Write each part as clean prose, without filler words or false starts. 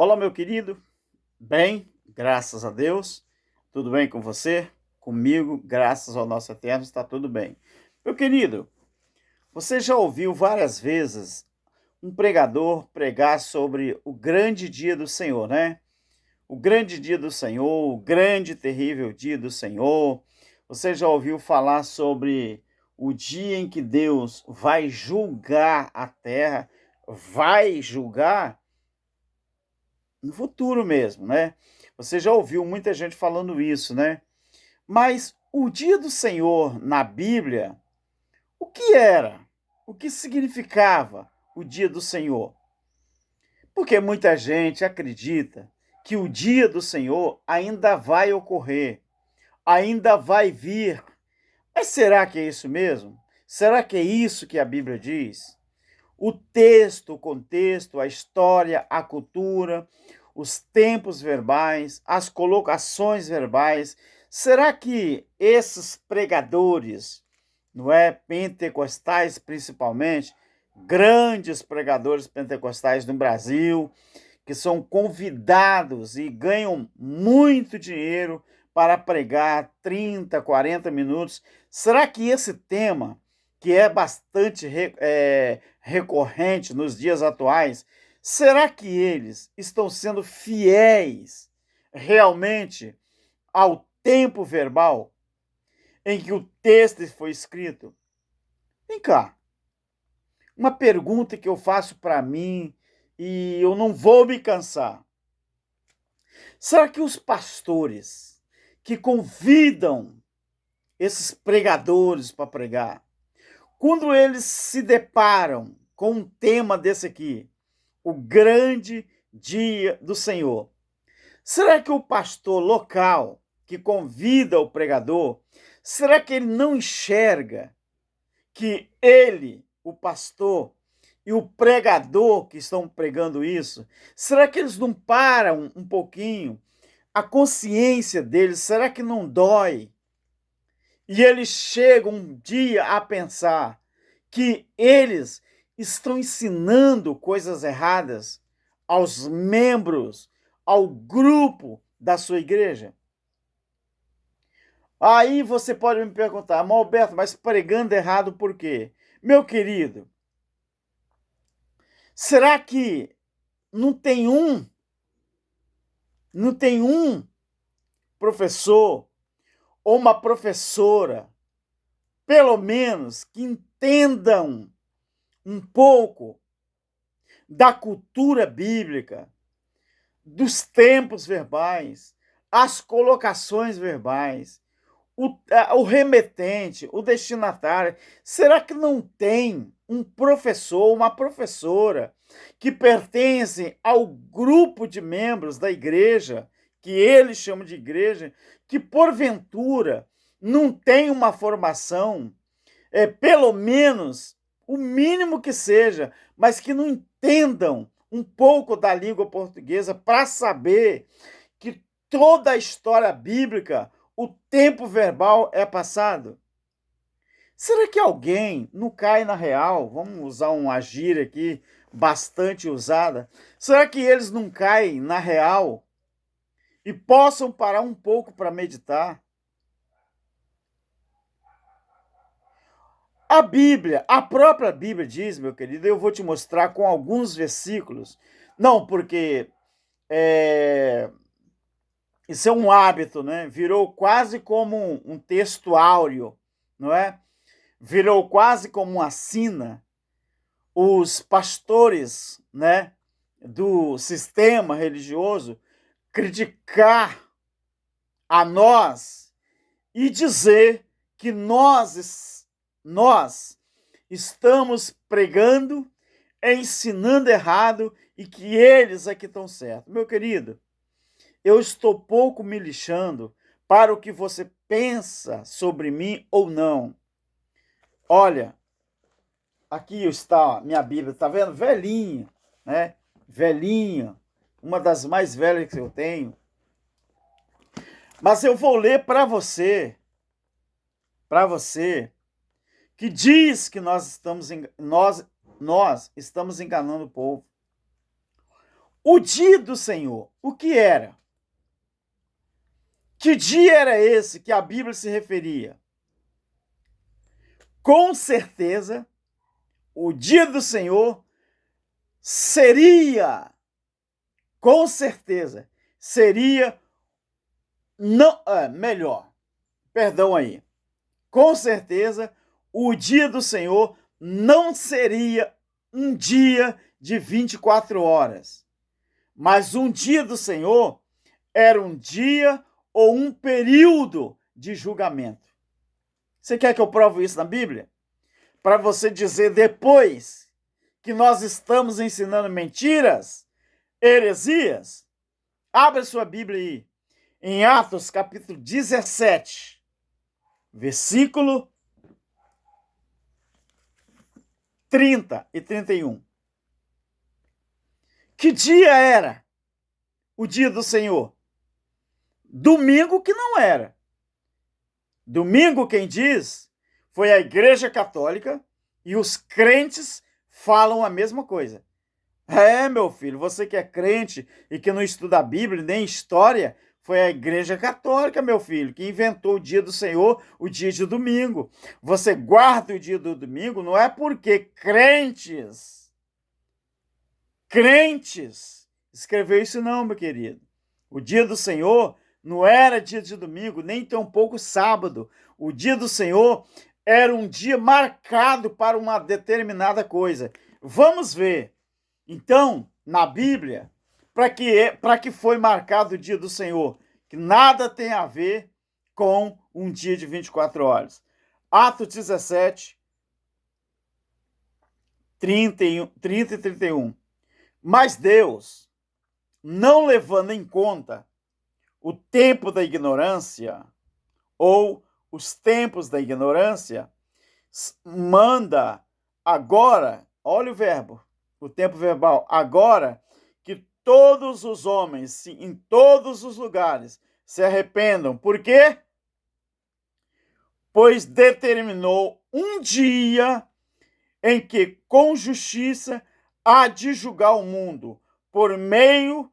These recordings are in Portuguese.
Olá, meu querido. Bem, graças a Deus. Tudo bem com você? Comigo, graças ao nosso Eterno, está tudo bem. Meu querido, você já ouviu várias vezes um pregador pregar sobre o grande dia do Senhor, né? O grande dia do Senhor, o grande e terrível dia do Senhor. Você já ouviu falar sobre o dia em que Deus vai julgar a terra? Vai julgar no futuro mesmo, né? Você já ouviu muita gente falando isso, né? Mas o dia do Senhor na Bíblia, o que era? O que significava o dia do Senhor? Porque muita gente acredita que o dia do Senhor ainda vai ocorrer, ainda vai vir. Mas será que é isso mesmo? Será que é isso que a Bíblia diz? O texto, o contexto, a história, a cultura, os tempos verbais, as colocações verbais. Será que esses pregadores, não é, pentecostais principalmente, grandes pregadores pentecostais no Brasil, que são convidados e ganham muito dinheiro para pregar 30, 40 minutos, será que esse tema, que é bastante recorrente nos dias atuais, será que eles estão sendo fiéis realmente ao tempo verbal em que o texto foi escrito? Vem cá, uma pergunta que eu faço para mim e eu não vou me cansar. Será que os pastores que convidam esses pregadores para pregar, quando eles se deparam com um tema desse aqui, o grande dia do Senhor, será que o pastor local que convida o pregador, será que ele não enxerga que ele, o pastor, e o pregador que estão pregando isso, será que eles não param um pouquinho? A consciência deles, será que não dói? E eles chegam um dia a pensar que eles estão ensinando coisas erradas aos membros, ao grupo da sua igreja? Aí você pode me perguntar, mas Alberto, mas pregando errado por quê? Meu querido, será que não tem não tem um professor ou uma professora, pelo menos, que entendam um pouco da cultura bíblica, dos tempos verbais, as colocações verbais, o remetente, o destinatário? Será que não tem um professor, uma professora que pertencem ao grupo de membros da igreja, que eles chamam de igreja, que porventura não tem uma formação, pelo menos o mínimo que seja, mas que não entendam um pouco da língua portuguesa para saber que toda a história bíblica, o tempo verbal é passado? Será que alguém não cai na real? Vamos usar uma gíria aqui bastante usada. Será que eles não caem na real e possam parar um pouco para meditar? A Bíblia, a própria Bíblia diz, meu querido, eu vou te mostrar com alguns versículos. Não, porque é, isso é um hábito, né? Virou quase como um texto áureo, não é? Virou quase como uma sina. Os pastores, né, do sistema religioso criticar a nós e dizer que nós estamos pregando, ensinando errado e que eles é que estão certos. Meu querido, eu estou pouco me lixando para o que você pensa sobre mim ou não. Olha, aqui está minha Bíblia, tá vendo? Velhinha, né? Velhinha, uma das mais velhas que eu tenho. Mas eu vou ler para você, que diz que nós estamos enganando o povo. O dia do Senhor, o que era? Que dia era esse que a Bíblia se referia? Com certeza, o dia do Senhor seria, com certeza, seria, não, melhor, perdão aí, com certeza, o dia do Senhor não seria um dia de 24 horas, mas um dia do Senhor era um dia ou um período de julgamento. Você quer que eu prove isso na Bíblia? Para você dizer depois que nós estamos ensinando mentiras, heresias? Abra sua Bíblia aí, em Atos capítulo 17, versículo 30 e 31. Que dia era o dia do Senhor? Domingo que não era. Domingo, quem diz, foi a Igreja Católica e os crentes falam a mesma coisa. Meu filho, você que é crente e que não estuda a Bíblia nem história, foi a Igreja Católica, meu filho, que inventou o dia do Senhor, o dia de domingo. Você guarda o dia do domingo não é porque crentes escreveu isso não, meu querido. O dia do Senhor não era dia de domingo, nem tampouco sábado. O dia do Senhor era um dia marcado para uma determinada coisa. Vamos ver. Então, na Bíblia, para que foi marcado o dia do Senhor? Que nada tem a ver com um dia de 24 horas. Atos 17, 30 e 31. Mas Deus, não levando em conta o tempo da ignorância, ou os tempos da ignorância, manda agora, olha o verbo, o tempo verbal, agora que todos os homens, em todos os lugares, se arrependam. Por quê? Pois determinou um dia em que, com justiça, há de julgar o mundo, por meio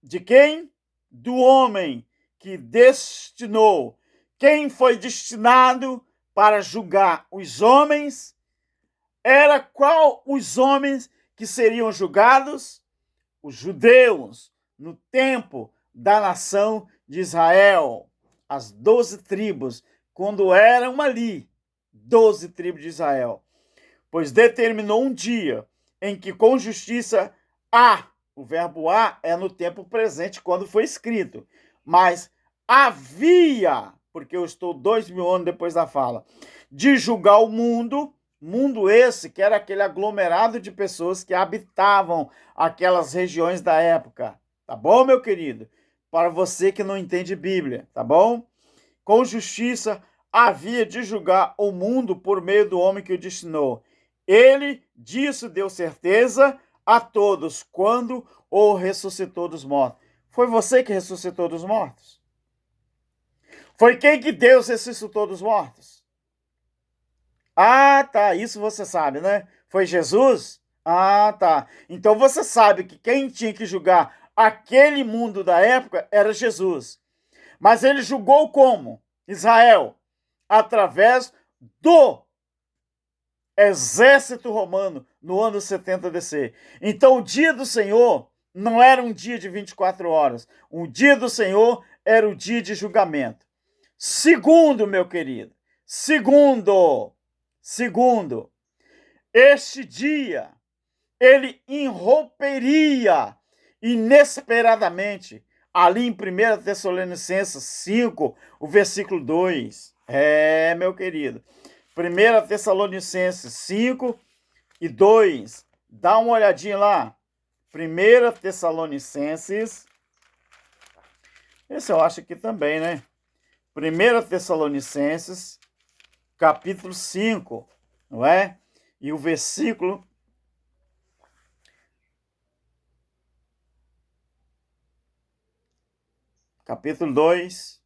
de quem? Do homem que destinou. Quem foi destinado para julgar os homens? Era qual os homens que seriam julgados? Os judeus, no tempo da nação de Israel. As 12 tribos, quando eram ali, 12 tribos de Israel. Pois determinou um dia em que com justiça há, o verbo há é no tempo presente quando foi escrito, mas havia, porque eu estou 2000 anos depois da fala, de julgar o mundo, mundo esse que era aquele aglomerado de pessoas que habitavam aquelas regiões da época, tá bom, meu querido? Para você que não entende Bíblia, tá bom? Com justiça havia de julgar o mundo por meio do homem que o destinou. Ele, disso deu certeza a todos quando o ressuscitou dos mortos. Foi você que ressuscitou dos mortos? Foi quem que Deus ressuscitou dos mortos? Ah, tá, isso você sabe, né? Foi Jesus? Ah, tá. Então você sabe que quem tinha que julgar aquele mundo da época era Jesus. Mas ele julgou como? Israel, através do exército romano no ano 70 DC. Então o dia do Senhor não era um dia de 24 horas. O dia do Senhor era o dia de julgamento. Segundo, meu querido, segundo, este dia ele irromperia inesperadamente ali em 1 Tessalonicenses 5, o versículo 2. Meu querido, 1 Tessalonicenses 5 e 2. Dá uma olhadinha lá. 1 Tessalonicenses. Esse eu acho aqui também, né? 1 Tessalonicenses, capítulo 5, não é? E o versículo... Capítulo 2,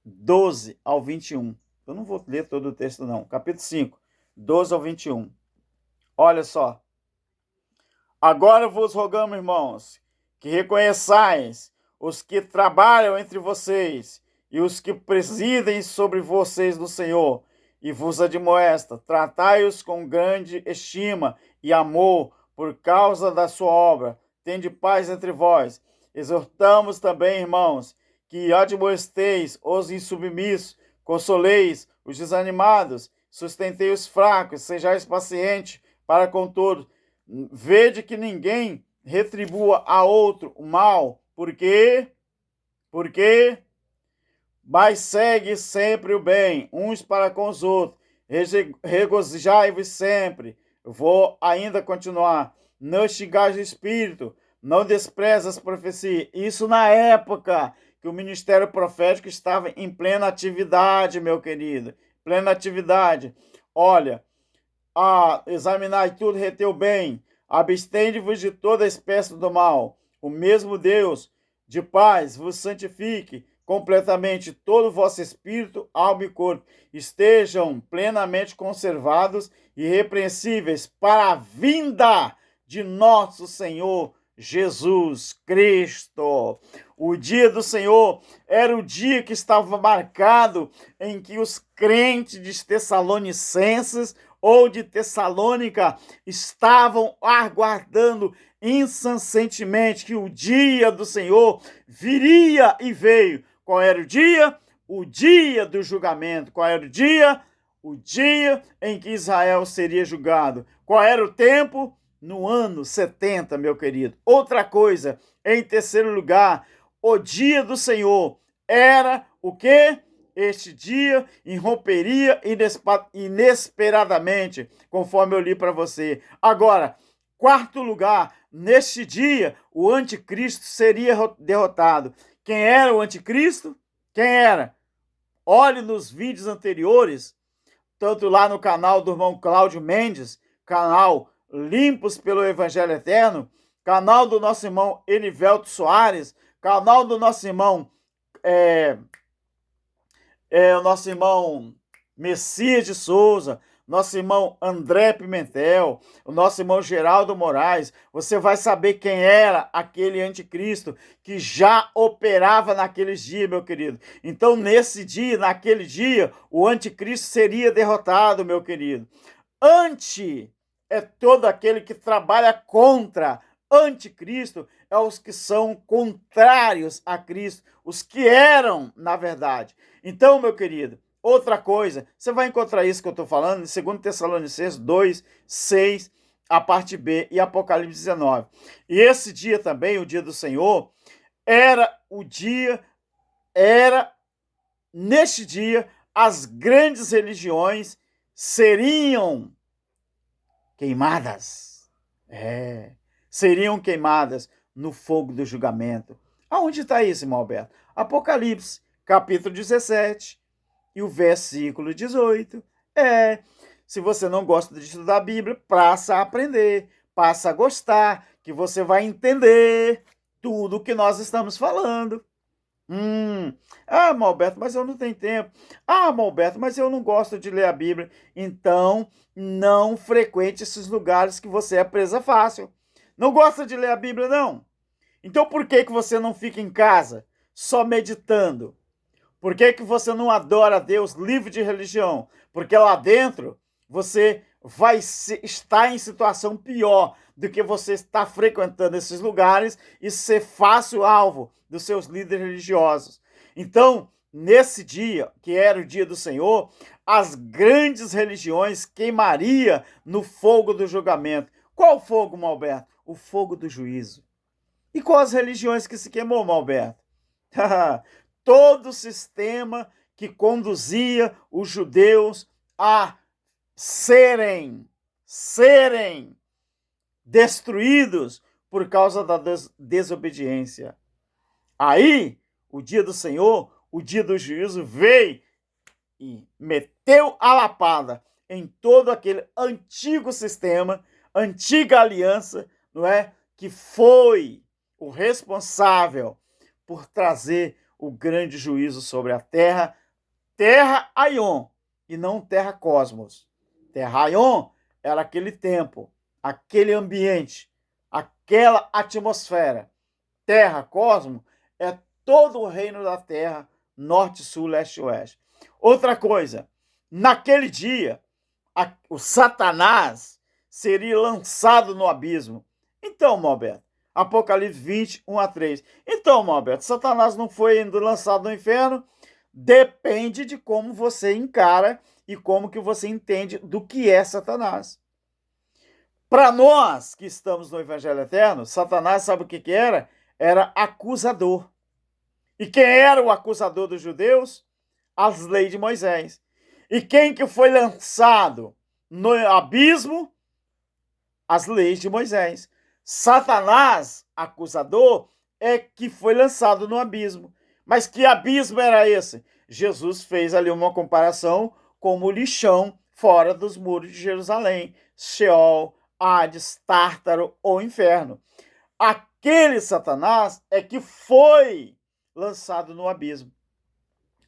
12 ao 21. Eu não vou ler todo o texto, não. Capítulo 5, 12 ao 21. Olha só. Agora vos rogamos, irmãos, que reconheçais os que trabalham entre vocês e os que presidem sobre vocês no Senhor, e vos admoesta, tratai-os com grande estima e amor por causa da sua obra. Tende paz entre vós. Exortamos também, irmãos, que admoesteis os insubmissos, consoleis os desanimados, sustentei os fracos, sejais pacientes para com todos. Vede que ninguém retribua a outro o mal, porque mas segue sempre o bem, uns para com os outros. Regozijai-vos sempre. Eu vou ainda continuar. Não xingais o Espírito, não desprezes as profecias. Isso na época que o ministério profético estava em plena atividade, meu querido. Plena atividade. Olha, examinai tudo, reteu bem. Abstende-vos de toda espécie do mal. O mesmo Deus de paz vos santifique completamente todo o vosso espírito, alma e corpo, estejam plenamente conservados e irrepreensíveis para a vinda de nosso Senhor Jesus Cristo. O dia do Senhor era o dia que estava marcado em que os crentes de Tessalonicenses ou de Tessalônica estavam aguardando incessantemente que o dia do Senhor viria e veio. Qual era o dia? O dia do julgamento. Qual era o dia? O dia em que Israel seria julgado. Qual era o tempo? No ano 70, meu querido. Outra coisa, em terceiro lugar, o dia do Senhor era o quê? Este dia irromperia inesperadamente, conforme eu li para você. Agora, quarto lugar, neste dia, o anticristo seria derrotado. Quem era o anticristo? Quem era? Olhe nos vídeos anteriores, tanto lá no canal do irmão Cláudio Mendes, canal Limpos pelo Evangelho Eterno, canal do nosso irmão Elivelto Soares, canal do nosso irmão o nosso irmão Messias de Souza, nosso irmão André Pimentel, o nosso irmão Geraldo Moraes. Você vai saber quem era aquele anticristo que já operava naqueles dias, meu querido. Então, nesse dia, naquele dia, o anticristo seria derrotado, meu querido. Anti é todo aquele que trabalha contra. Anticristo é os que são contrários a Cristo, os que eram, na verdade. Então, meu querido, outra coisa, você vai encontrar isso que eu estou falando em 2 Tessalonicenses 2, 6, a parte B, e Apocalipse 19. E esse dia também, o dia do Senhor, neste dia, as grandes religiões seriam queimadas. Seriam queimadas no fogo do julgamento. Aonde está isso, irmão Alberto? Apocalipse, capítulo 17 e o versículo 18. Se você não gosta de estudar a Bíblia, passa a aprender, passa a gostar, que você vai entender tudo o que nós estamos falando. Malberto, mas eu não tenho tempo. Malberto, mas eu não gosto de ler a Bíblia. Então, não frequente esses lugares que você é presa fácil. Não gosta de ler a Bíblia, não? Então, por que você não fica em casa só meditando? Por que você não adora a Deus livre de religião? Porque lá dentro você vai estar em situação pior do que você estar frequentando esses lugares e ser fácil alvo dos seus líderes religiosos. Então, nesse dia, que era o dia do Senhor, as grandes religiões queimariam no fogo do julgamento. Qual fogo, Malberto? O fogo do juízo. E quais religiões que se queimou, Malberto? Todo o sistema que conduzia os judeus a serem destruídos por causa da desobediência. Aí, o dia do Senhor, o dia do juízo, veio e meteu a lapada em todo aquele antigo sistema, antiga aliança, não é? Que foi o responsável por trazer o grande juízo sobre a terra, terra Aion, e não terra Cosmos. Terra Aion era aquele tempo, aquele ambiente, aquela atmosfera, terra, cosmo, é todo o reino da terra, norte, sul, leste e oeste. Outra coisa, naquele dia, o Satanás seria lançado no abismo. Então, Malberto, Apocalipse 20, 1 a 3. Então, Malberto, Satanás não foi ainda lançado no inferno? Depende de como você encara e como que você entende do que é Satanás. Para nós que estamos no Evangelho Eterno, Satanás sabe o que era? Era acusador. E quem era o acusador dos judeus? As leis de Moisés. E quem que foi lançado no abismo? As leis de Moisés. Satanás, acusador, é que foi lançado no abismo. Mas que abismo era esse? Jesus fez ali uma comparação com o lixão fora dos muros de Jerusalém. Sheol, Hades, Tártaro ou inferno. Aquele Satanás é que foi lançado no abismo.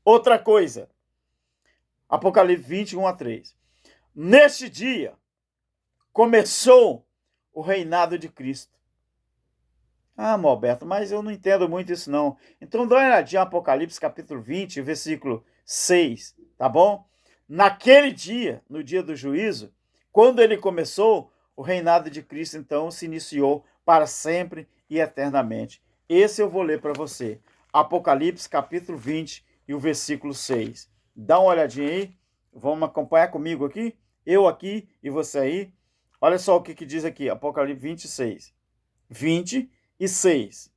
Outra coisa, Apocalipse 20, 1 a 3. Neste dia, começou o reinado de Cristo. Ah, Alberto, mas eu não entendo muito isso não. Então dá uma olhadinha em Apocalipse capítulo 20, versículo 6, tá bom? Naquele dia, no dia do juízo, quando ele começou, o reinado de Cristo então se iniciou para sempre e eternamente. Esse eu vou ler para você. Apocalipse capítulo 20 e o versículo 6. Dá uma olhadinha aí. Vamos acompanhar comigo aqui? Eu aqui e você aí. Olha só o que diz aqui, Apocalipse 26. 26.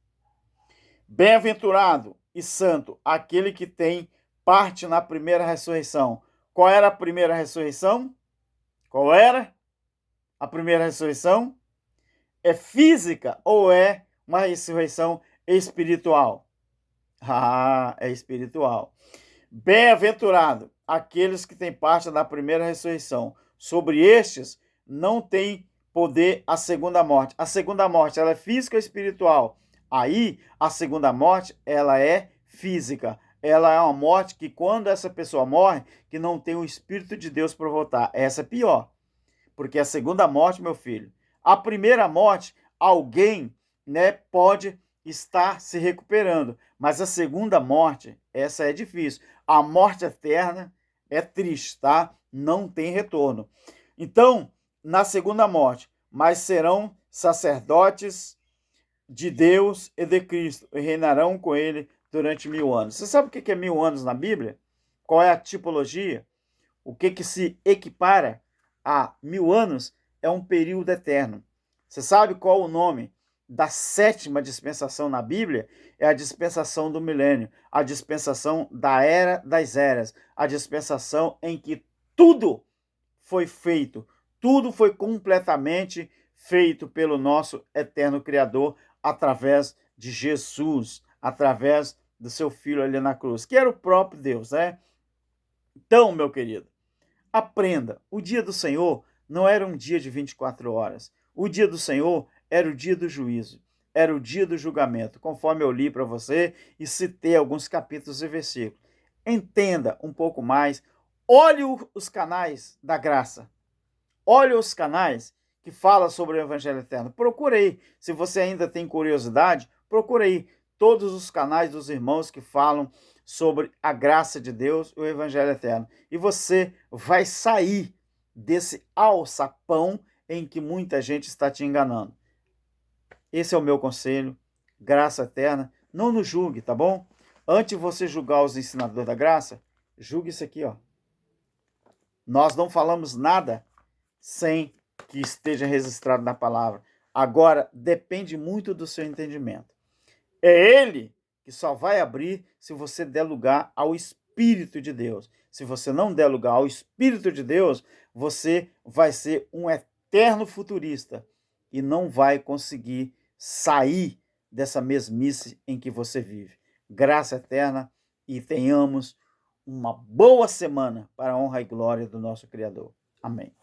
Bem-aventurado e santo aquele que tem parte na primeira ressurreição. Qual era a primeira ressurreição? Qual era a primeira ressurreição? É física ou é uma ressurreição espiritual? Ah, é espiritual. Bem-aventurado aqueles que têm parte da primeira ressurreição. Sobre estes não tem poder a segunda morte. A segunda morte, ela é física ou espiritual? Aí, a segunda morte, ela é física. Ela é uma morte que, quando essa pessoa morre, que não tem o Espírito de Deus para voltar. Essa é pior. Porque a segunda morte, meu filho, a primeira morte, alguém, né, pode estar se recuperando. Mas a segunda morte, essa é difícil. A morte eterna é triste, tá? Não tem retorno. Então, na segunda morte, mas serão sacerdotes de Deus e de Cristo, e reinarão com ele durante 1000 anos. Você sabe o que é 1000 anos na Bíblia? Qual é a tipologia? O que se equipara a 1000 anos? É um período eterno. Você sabe qual o nome da sétima dispensação na Bíblia? É a dispensação do milênio, a dispensação da era das eras, a dispensação em que tudo foi feito, tudo foi completamente feito pelo nosso eterno Criador através de Jesus, através do seu Filho ali na cruz, que era o próprio Deus, né? Então, meu querido, aprenda, o dia do Senhor não era um dia de 24 horas. O dia do Senhor era o dia do juízo, era o dia do julgamento, conforme eu li para você e citei alguns capítulos e versículos. Entenda um pouco mais, olhe os canais da graça, olhe os canais que falam sobre o Evangelho Eterno. Procure aí, se você ainda tem curiosidade, procure aí todos os canais dos irmãos que falam sobre a graça de Deus e o Evangelho Eterno. E você vai sair desse alçapão em que muita gente está te enganando. Esse é o meu conselho, graça eterna. Não nos julgue, tá bom? Antes de você julgar os ensinadores da graça, julgue isso aqui, ó. Nós não falamos nada sem que esteja registrado na palavra. Agora, depende muito do seu entendimento. É ele que só vai abrir se você der lugar ao Espírito de Deus. Se você não der lugar ao Espírito de Deus, você vai ser um eterno futurista e não vai conseguir sair dessa mesmice em que você vive. Graça eterna e tenhamos uma boa semana para a honra e glória do nosso Criador. Amém.